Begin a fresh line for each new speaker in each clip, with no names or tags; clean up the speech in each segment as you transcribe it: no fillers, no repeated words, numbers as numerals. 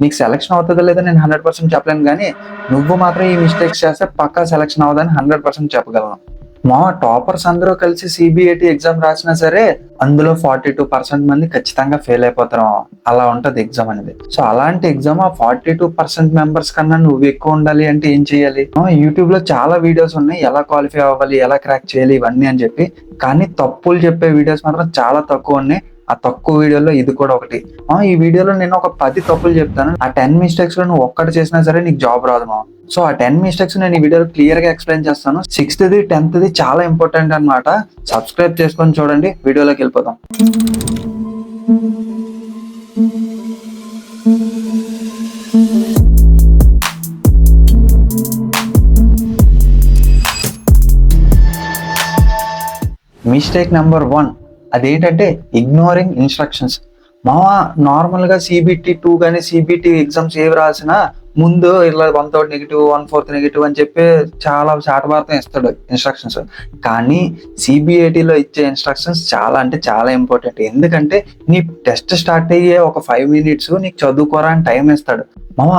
నీకు సెలక్షన్ అవుతుందో లేదో నేను 100% చెప్పలేను, కానీ నువ్వు మాత్రం ఈ మిస్టేక్స్ చేస్తే పక్కా సెలక్షన్ అవుదని 100% చెప్పగలను. మా టాపర్స్ అందరూ కలిసి సిబిఐటి ఎగ్జామ్ రాసినా సరే అందులో 42% మంది ఖచ్చితంగా ఫెయిల్ అయిపోతారు. అలా ఉంటది ఎగ్జామ్ అనేది. సో అలాంటి ఎగ్జామ్ ఆ 42% మెంబర్స్ కన్నా నువ్వు ఎక్కువ ఉండాలి అంటే ఏం చేయాలి? యూట్యూబ్ లో చాలా వీడియోస్ ఉన్నాయి, ఎలా క్వాలిఫై అవ్వాలి, ఎలా క్రాక్ చేయాలి ఇవన్నీ అని చెప్పి. కానీ తప్పులు చెప్పే వీడియోస్ మాత్రం చాలా తక్కువ ఉన్నాయి. ఆ తక్కువ వీడియోలో ఇది కూడా ఒకటి. ఈ వీడియోలో నేను ఒక 10 తప్పులు చెప్తాను. ఆ 10 మిస్టేక్స్ లో నువ్వు ఒక్కటి చేసినా సరే నీకు జాబ్ రాదు మా. సో ఆ 10 మిస్టేక్స్ నేను ఈ వీడియోలో క్లియర్ గా ఎక్స్ప్లెయిన్ చేస్తాను. 6th, 10th చాలా ఇంపార్టెంట్ అన్నమాట. సబ్స్క్రైబ్ చేసుకొని చూడండి. వీడియోలోకి వెళ్ళిపోదాం. మిస్టేక్ నెంబర్ 1 అదేంటంటే ఇగ్నోరింగ్ ఇన్స్ట్రక్షన్స్. మావా నార్మల్ గా సిబిటి 2 కానీ సిబిటి ఎగ్జామ్స్ ఏవి రాసినా ముందు ఇలా 1/3 నెగిటివ్ 1/4 నెగిటివ్ అని చెప్పి చాలా చాటభారతం ఇస్తాడు ఇన్స్ట్రక్షన్స్. కానీ సిబిఐటిలో ఇచ్చే ఇన్స్ట్రక్షన్స్ చాలా అంటే చాలా ఇంపార్టెంట్. ఎందుకంటే నీ టెస్ట్ స్టార్ట్ అయ్యే ఒక 5 minutes నీకు చదువుకోరా అని టైం ఇస్తాడు.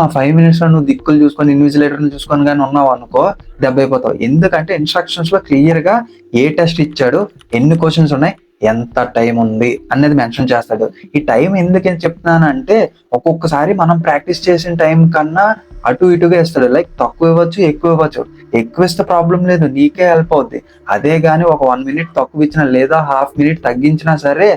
ఆ 5 minutes లో నువ్వు దిక్కులు చూసుకొని ఇన్విజిలేటర్ చూసుకొని కానీ ఉన్నావు అనుకో దెబ్బ అయిపోతావు. ఎందుకంటే ఇన్స్ట్రక్షన్స్ లో క్లియర్ గా ఏ టెస్ట్ ఇచ్చాడు, ఎన్ని క్వశ్చన్స్ ఉన్నాయి, ఎంత టైం ఉంది అనేది మెన్షన్ చేస్తాడు. ఈ టైం ఎందుకు చెప్తున్నానంటే ఒక్కొక్కసారి మనం ప్రాక్టీస్ చేసిన టైం కన్నా అటు ఇటుగా ఇస్తాడు. లైక్ తక్కువ ఇవ్వచ్చు, ఎక్కువ ఇవ్వచ్చు. ఎక్కువ ఇస్తే ప్రాబ్లం లేదు, నీకే హెల్ప్ అవుద్ది. అదే గానీ ఒక 1 minute తక్కువ ఇచ్చినా లేదా 1/2 minute తగ్గించినా సరే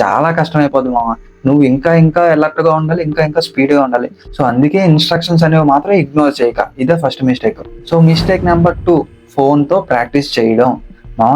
చాలా కష్టం అయిపోద్ది మామ. నువ్వు ఇంకా ఇంకా అలర్ట్ గా ఉండాలి, ఇంకా ఇంకా స్పీడ్ గా ఉండాలి. సో అందుకే ఇన్స్ట్రక్షన్స్ అనేవి మాత్రం ఇగ్నోర్ చేయక. ఇదే first mistake. So mistake number 2 phone తో ప్రాక్టీస్ చేయడం.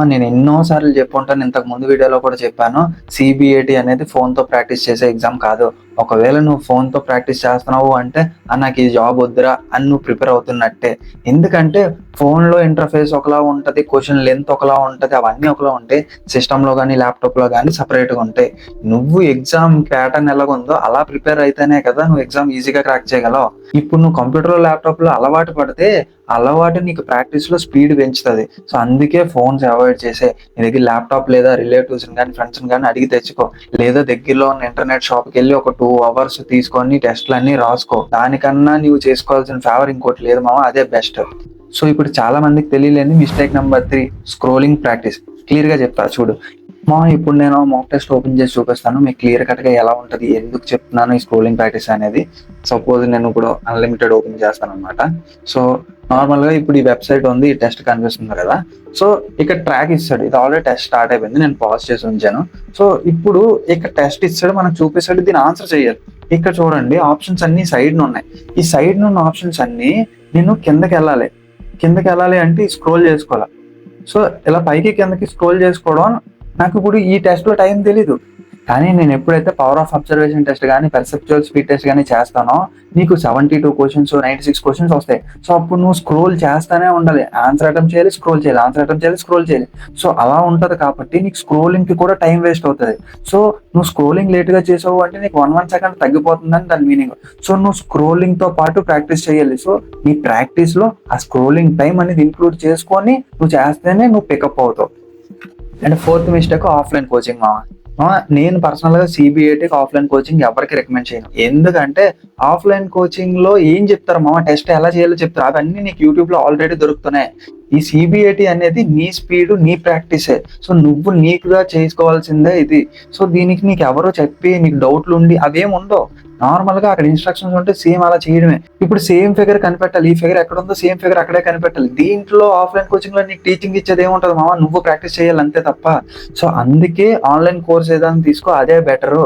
నేను ఎన్నో సార్లు చెప్పుంటాను, ఇంతకు ముందు వీడియోలో కూడా చెప్పాను, సిబిఐటి అనేది ఫోన్ తో ప్రాక్టీస్ చేసే ఎగ్జామ్ కాదు. ఒకవేళ నువ్వు ఫోన్ తో ప్రాక్టీస్ చేస్తున్నావు అంటే నాకు ఈ జాబ్ వద్దురా అని నువ్వు ప్రిపేర్ అవుతున్నట్టే. ఎందుకంటే ఫోన్ లో ఇంటర్ఫేస్ ఒకలా ఉంటది, క్వశ్చన్ లెంత్ ఒకలా ఉంటది, అవన్నీ ఒకలా ఉంటాయి. సిస్టమ్ లో కానీ ల్యాప్టాప్ లో కానీ సపరేట్ గా ఉంటాయి. నువ్వు ఎగ్జామ్ ప్యాటర్న్ ఎలాగుందో అలా ప్రిపేర్ అయితేనే కదా నువ్వు ఎగ్జామ్ ఈజీగా క్రాక్ చేయగలవు. ఇప్పుడు నువ్వు కంప్యూటర్ ల్యాప్టాప్ లో అలవాటు పడితే అలవాటు నీకు ప్రాక్టీస్ లో స్పీడ్ పెంచుతుంది. సో అందుకే ఫోన్స్ అవాయిడ్ చేసే. నీ దగ్గర ల్యాప్టాప్ లేదా రిలేటివ్స్ కానీ ఫ్రెండ్స్ కానీ అడిగి తెచ్చుకో, లేదా దగ్గరలో ఉన్న ఇంటర్నెట్ షాప్కి వెళ్ళి ఒక 2 hours తీసుకొని టెస్ట్లు అన్ని రాసుకో. దానికన్నా నువ్వు చేసుకోవాల్సిన ఫేవర్ ఇంకోటి లేదు మామ, అదే బెస్ట్. సో ఇప్పుడు చాలా మందికి తెలియలేని mistake number 3 scrolling practice. Clear గా చెప్తా చూడు. ఇప్పుడు నేను మాక్ టెస్ట్ ఓపెన్ చేసి చూపిస్తాను మీకు క్లియర్ కట్ గా ఎలా ఉంటది, ఎందుకు చెప్తున్నాను ఈ స్క్రోలింగ్ ప్రాక్టీస్ అనేది. సపోజ్ నేను ఇప్పుడు అన్లిమిటెడ్ ఓపెన్ చేస్తాను అనమాట. సో నార్మల్ గా ఇప్పుడు ఈ వెబ్సైట్ ఉంది, ఈ టెస్ట్ కనిపిస్తుంది కదా. సో ఇక్కడ ట్రాక్ ఇస్తాడు, ఇది ఆల్రెడీ టెస్ట్ స్టార్ట్ అయిపోయింది, నేను పాజ్ చేసి ఉంచాను. సో ఇప్పుడు ఇక్కడ టెస్ట్ ఇస్తాడు, మనకు చూపిస్తాడు, దీని ఆన్సర్ చేయాలి. ఇక్కడ చూడండి ఆప్షన్స్ అన్ని సైడ్ ఉన్నాయి. ఈ సైడ్ ఉన్న ఆప్షన్స్ అన్ని నేను కిందకి వెళ్ళాలి అంటే స్క్రోల్ చేసుకోవాలి. సో ఇలా పైకి కిందకి స్క్రోల్ చేసుకోవడం. నాకు ఇప్పుడు ఈ టెస్ట్ లో టైం తెలీదు, కానీ నేను ఎప్పుడైతే పవర్ ఆఫ్ అబ్జర్వేషన్ టెస్ట్ కానీ పర్సెప్చువల్ స్పీడ్ టెస్ట్ కానీ చేస్తానో నీకు 72 questions 96 questions వస్తాయి. సో అప్పుడు నువ్వు స్క్రోల్ చేస్తానే ఉండాలి, ఆన్సర్ అటెంప్ట్ చేయాలి, స్క్రోల్ చేయాలి, ఆన్సర్ అటెంప్ట్ చేయాలి, స్క్రోల్ చేయాలి. సో అలా ఉంటది కాబట్టి నీకు స్క్రోలింగ్ కి కూడా టైం వేస్ట్ అవుతుంది. సో నువ్వు స్క్రోలింగ్ లేట్ గా చేసావు అంటే నీకు 1 second తగ్గిపోతుందని దాని మీనింగ్. సో నువ్వు స్క్రోలింగ్ తో పాటు ప్రాక్టీస్ చేయాలి. సో నీ ప్రాక్టీస్ లో ఆ స్క్రోలింగ్ టైం అనేది ఇంక్లూడ్ చేసుకొని నువ్వు చేస్తేనే నువ్వు పికప్ అవుతావు. And 4th mistake offline coaching మామ. నేను పర్సనల్ గా సిబిఐటికి ఆఫ్లైన్ కోచింగ్ ఎవరికి రికమెండ్ చేయను. ఎందుకంటే ఆఫ్లైన్ కోచింగ్ లో ఏం చెప్తారు మామ, టెస్ట్ ఎలా చేయాలో చెప్తారు, అవన్నీ నీకు యూట్యూబ్ లో ఆల్రెడీ దొరుకుతున్నాయి. ఈ సిబిఐటి అనేది నీ స్పీడ్ నీ ప్రాక్టీసే. సో నువ్వు నీకుగా చేసుకోవాల్సిందే ఇది. సో దీనికి నీకు ఎవరో చెప్పి నీకు డౌట్లు ఉండి అవేం ఉండవు. నార్మల్ గా అక్కడ ఇన్స్ట్రక్షన్స్ ఉంటే సేమ్ అలా చేయడమే. ఇప్పుడు సేమ్ ఫిగర్ కనిపెట్టాలి, ఈ ఫిగర్ ఎక్కడ ఉందో సేమ్ ఫిగర్ అక్కడే కనిపెట్టాలి. దీంట్లో ఆఫ్లైన్ కోచింగ్ లో నీకు టీచింగ్ ఇచ్చేది ఏముంటది మామ, నువ్వు ప్రాక్టీస్ చేయాలి అంతే తప్ప. సో అందుకే ఆన్లైన్ కోర్స్ ఏదైనా తీసుకో, అదే బెటర్.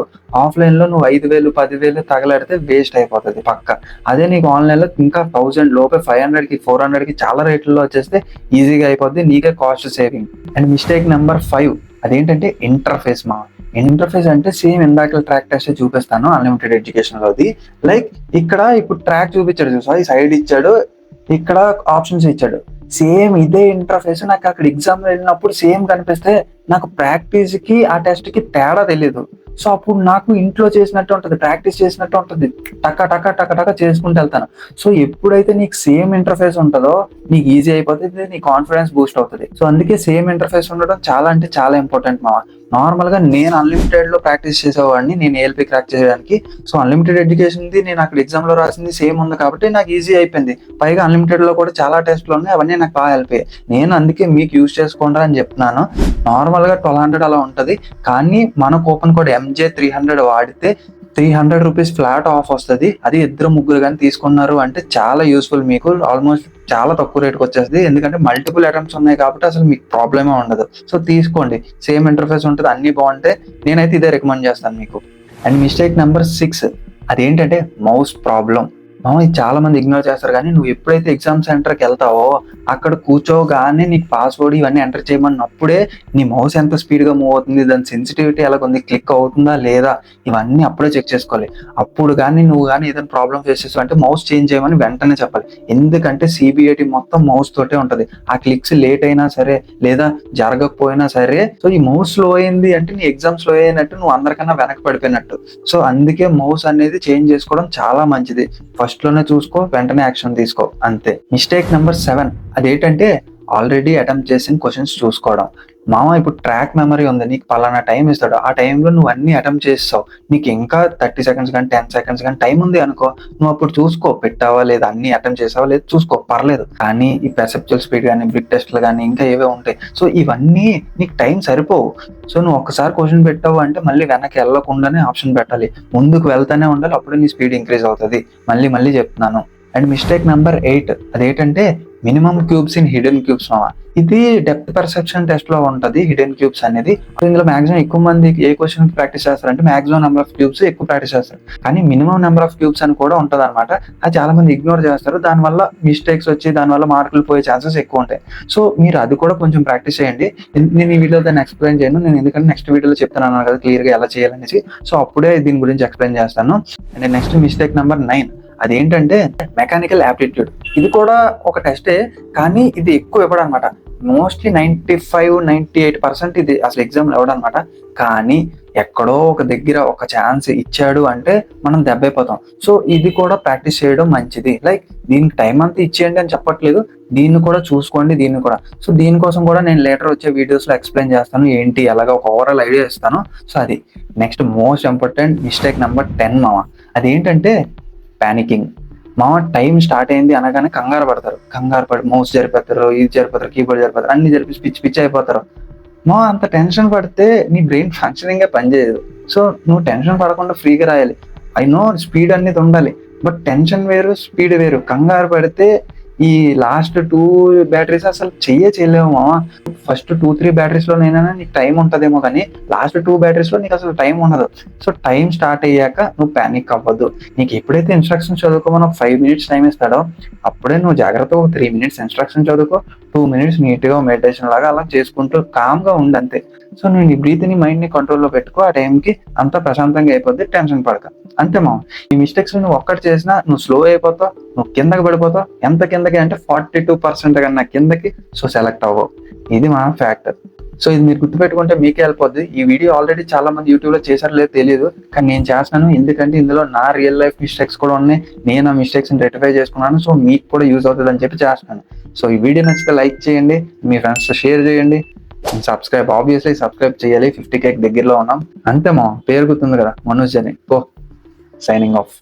ఆఫ్లైన్ లో నువ్వు 5,000 10,000 తగలాడితే వేస్ట్ అయిపోతుంది పక్క. అదే నీకు ఆన్లైన్ లో ఇంకా 1000 లోపే 500 కి 400 కి చాలా రేట్లలో వచ్చేస్తే ఈజీగా అయిపోద్ది, నీకే cost saving. And mistake number 5 అదేంటంటే ఇంటర్ఫేస్ మా. ఇంటర్ఫేస్ అంటే సేమ్ ఇందాక ట్రాక్ టెస్ట్ చూపిస్తాను అన్లిమిటెడ్ ఎడ్యుకేషన్ లోది. లైక్ ఇక్కడ ఇప్పుడు ట్రాక్ చూపించాడు చూసా, ఈ సైడ్ ఇచ్చాడు, ఇక్కడ ఆప్షన్స్ ఇచ్చాడు, సేమ్ ఇదే ఇంటర్ఫేస్ నాకు అక్కడ ఎగ్జామ్ వెళ్ళినప్పుడు సేమ్ కనిపిస్తే నాకు ప్రాక్టీస్ కి ఆ టెస్ట్ కి తేడా తెలియదు. సో అప్పుడు నాకు ఇంట్లో చేసినట్టు ఉంటుంది, ప్రాక్టీస్ చేసినట్టు ఉంటుంది, టక్క టక్క టక్క టక్క చేసుకుంటూ వెళ్తాను. సో ఎప్పుడైతే నీకు సేమ్ ఇంటర్ఫేస్ ఉంటుందో నీకు ఈజీ అయిపోతుంది, నీ కాన్ఫిడెన్స్ బూస్ట్ అవుతుంది. సో అందుకే సేమ్ ఇంటర్ఫేస్ ఉండడం చాలా అంటే చాలా ఇంపార్టెంట్ మావా. నార్మల్ గా నేను అన్లిమిటెడ్ లో ప్రాక్టీస్ చేసేవాడిని, నేను ఏఎల్పి క్రాక్ చేయడానికి. సో అన్లిమిటెడ్ ఎడ్యుకేషన్ నేను అక్కడ ఎగ్జామ్ లో రాసింది సేమ్ ఉంది కాబట్టి నాకు ఈజీ అయిపోయింది. పైగా అన్లిమిటెడ్ లో కూడా చాలా టెస్ట్లు ఉన్నాయి, అవన్నీ నాకు బాగా హెల్ప్ అయ్యాయి. నేను అందుకే మీకు యూజ్ చేసుకోండి అని చెప్తున్నాను. నార్మల్ గా 1200 అలా ఉంటది, కానీ మన కూపన్ కోడ్ MJ300 వాడితే 300 రూపీస్ ఫ్లాట్ ఆఫ్ వస్తుంది. అది ఇద్దరు ముగ్గురు కానీ తీసుకున్నారు అంటే చాలా యూస్ఫుల్, మీకు ఆల్మోస్ట్ చాలా తక్కువ రేట్కి వచ్చేస్తుంది. ఎందుకంటే మల్టిపుల్ అటెంప్ట్స్ ఉన్నాయి కాబట్టి అసలు మీకు ప్రాబ్లమే ఉండదు. సో తీసుకోండి, సేమ్ ఇంటర్ఫేస్ ఉంటుంది, అన్ని బాగుంటాయి. నేనైతే ఇదే రికమెండ్ చేస్తాను మీకు. అండ్ మిస్టేక్ నెంబర్ 6 అదేంటంటే మౌస్ ప్రాబ్లం. ఇది చాలా మంది ఇగ్నోర్ చేస్తారు, కానీ నువ్వు ఎప్పుడైతే ఎగ్జామ్ సెంటర్కి వెళ్తావో అక్కడ కూర్చోగానే నీకు పాస్వర్డ్ ఇవన్నీ ఎంటర్ చేయమన్నప్పుడే నీ మౌస్ ఎంత స్పీడ్గా మూవ్ అవుతుంది, దాని సెన్సిటివిటీ ఎలాగుంది, క్లిక్ అవుతుందా లేదా, ఇవన్నీ అప్పుడే చెక్ చేసుకోవాలి. అప్పుడు కానీ నువ్వు కానీ ఏదైనా ప్రాబ్లం ఫేస్ చేస్తావు అంటే మౌస్ చేంజ్ చేయమని వెంటనే చెప్పాలి. ఎందుకంటే CBAT మొత్తం మౌస్ తోటే ఉంటుంది. ఆ క్లిక్స్ లేట్ అయినా సరే లేదా జరగకపోయినా సరే, సో ఈ మౌస్ స్లో అయింది అంటే నీ ఎగ్జామ్ స్లో అయినట్టు, నువ్వు అందరికన్నా వెనక్కి పడిపోయినట్టు. సో అందుకే మౌస్ అనేది చేంజ్ చేసుకోవడం చాలా మంచిది. ఫస్ట్ లోనే చూసుకో, వెంటనే యాక్షన్ తీసుకో, అంతే. మిస్టేక్ నెంబర్ 7 అదేంటంటే ఆల్రెడీ అటెంప్ట్ చేసిన క్వశ్చన్స్ చూసుకోవడం. ఇప్పుడు ట్రాక్ మెమరీ ఉంది, నీకు పలానా టైం ఇస్తాడు, ఆ టైంలో నువ్వు అన్ని అటెంప్ట్ చేస్తావు, నీకు ఇంకా 30 సెకండ్స్ కానీ 10 సెకండ్స్ కానీ టైం ఉంది అనుకో, నువ్వు అప్పుడు చూసుకో పెట్టావా లేదా, అన్ని అటెంప్ట్ చేసావా లేదా చూసుకో, పర్లేదు. కానీ ఈ పెర్సెప్చువల్ స్పీడ్ కానీ బ్రిక్ టెస్ట్లు కానీ ఇంకా ఏవో ఉంటాయి, సో ఇవన్నీ నీకు టైం సరిపోవు. సో నువ్వు ఒక్కసారి క్వశ్చన్ పెట్టావు అంటే మళ్ళీ వెనక్కి వెళ్ళకుండానే ఆప్షన్ పెట్టాలి, ముందుకు వెళ్తానే ఉండాలి, అప్పుడు నీ స్పీడ్ ఇంక్రీజ్ అవుతుంది. మళ్ళీ చెప్తున్నాను. అండ్ మిస్టేక్ నెంబర్ 8 అదేంటంటే minimum cubes in hidden cubes. ఇది డెప్త్ పర్సెప్షన్ టెస్ట్ లో ఉంటది హిడెన్ క్యూబ్స్ అనేది. ఇందులో మాక్సిమం ఎక్కువ మంది ఏ క్వశ్చన్ ప్రాక్టీస్ చేస్తారంటే మాక్సిమం నెంబర్ ఆఫ్ క్యూబ్స్ ఎక్కువ ప్రాక్టీస్ చేస్తారు, కానీ మినిమం నెంబర్ ఆఫ్ క్యూబ్స్ అని కూడా ఉంటది అనమాట. అది చాలా మంది ఇగ్నోర్ చేస్తారు, దానివల్ల మిస్టేక్స్ వచ్చి దానివల్ల మార్కులు పోయే ఛాన్సెస్ ఎక్కువ ఉంటాయి. సో మీరు అది కూడా కొంచెం ప్రాక్టీస్ చేయండి. నేను ఈ వీడియో దాన్ని ఎక్స్ప్లెయిన్ చేయను, నేను ఎందుకంటే నెక్స్ట్ వీడియోలో చెప్తాను కదా క్లియర్ గా ఎలా చేయాలనేసి. సో అప్పుడే దీని గురించి ఎక్స్ప్లెయిన్ చేస్తాను. అండ్ నెక్స్ట్ మిస్టేక్ నెంబర్ 9 అదేంటంటే మెకానికల్ యాప్టిట్యూడ్. ఇది కూడా ఒక టెస్టే, కానీ ఇది ఎక్కువ ఇవ్వడం అనమాట. మోస్ట్లీ 95-98% ఇది అసలు ఎగ్జామ్ ఇవ్వడం అనమాట. కానీ ఎక్కడో ఒక దగ్గర ఒక ఛాన్స్ ఇచ్చాడు అంటే మనం దెబ్బైపోతాం. సో ఇది కూడా ప్రాక్టీస్ చేయడం మంచిది. లైక్ దీనికి టైం అంతా ఇచ్చేయండి అని చెప్పట్లేదు, దీన్ని కూడా చూసుకోండి, దీన్ని కూడా. సో దీనికోసం కూడా నేను లేటర్ వచ్చే వీడియోస్ లో ఎక్స్ప్లెయిన్ చేస్తాను, ఏంటి ఎలాగా ఒక ఓవరాల్ ఐడియా ఇస్తాను. సో అది next most important mistake number 10 అదేంటంటే పానికింగ్. టైం స్టార్ట్ అయింది అనగానే కంగారు పడి మౌస్ జరిపోతారు, ఇది జరిపోతారు, కీబోర్డ్ జరిపోతారు, అన్ని జరిపి పిచ్చి అయిపోతారు. అంత టెన్షన్ పడితే నీ బ్రెయిన్ ఫంక్షనింగ్ గా పనిచేయదు. సో నువ్వు టెన్షన్ పడకుండా ఫ్రీగా రాయాలి. ఐ నో స్పీడ్ అనేది ఉండాలి, బట్ టెన్షన్ వేరు స్పీడ్ వేరు. కంగారు పడితే ఈ లాస్ట్ 2 బ్యాటరీస్ అసలు చేయలేము. ఫస్ట్ 2-3 బ్యాటరీస్ లో నైనా నీకు టైం ఉంటదేమో, కానీ లాస్ట్ 2 బ్యాటరీస్ లో నీకు అసలు టైం ఉండదు. సో టైం స్టార్ట్ అయ్యాక నువ్వు ప్యానిక్ అవ్వద్దు. నీకు ఎప్పుడైతే ఇన్స్ట్రక్షన్ చదువుకోమని 5 మినిట్స్ టైం ఇస్తాడో అప్పుడే నువ్వు జాగ్రత్తగా 3 మినిట్స్ ఇన్స్ట్రక్షన్ చదువుకో, 2 మినిట్స్ నీట్ గా మెడిటేషన్ లాగా అలా చేసుకుంటూ కామ్ గా ఉండు, అంతే. సో నువ్వు నీ బ్రీత్ ని మైండ్ ని కంట్రోల్లో పెట్టుకో, ఆ టైంకి అంతా ప్రశాంతంగా అయిపోద్ది, టెన్షన్ పడక, అంతే. ఈ మిస్టేక్స్ నువ్వు ఒక్కటి చేసినా నువ్వు స్లో అయిపోతావు, నువ్వు కిందకి పడిపోతావు. ఎంత కిందకి అంటే 42% కన్నా కిందకి. సో సెలెక్ట్ అవ్వవు, ఇది ఫ్యాక్టర్. సో ఇది మీరు గుర్తుపెట్టుకుంటే మీకే వెళ్ళిపోద్ది. ఈ వీడియో ఆల్రెడీ చాలా మంది యూట్యూబ్ లో చేశారు లేదు తెలియదు, కానీ నేను చేస్తాను ఎందుకంటే ఇందులో నా రియల్ లైఫ్ మిస్టేక్స్ కూడా ఉన్నాయి, నేను ఆ మిస్టేక్స్ ని రెక్టిఫై చేసుకున్నాను. సో మీకు కూడా యూజ్ అవుతుంది అని చెప్పి చేస్తాను. సో ఈ వీడియో నచ్చితే లైక్ చేయండి, మీ ఫ్రెండ్స్ తో షేర్ చేయండి, సబ్స్క్రైబ్ ఆబ్వియస్లీ సబ్స్క్రైబ్ చేయాలి. 50K దగ్గరలో ఉన్నాం, అంతే. పేరు గుర్తుంది కదా, మనోజ్ అని. Signing off.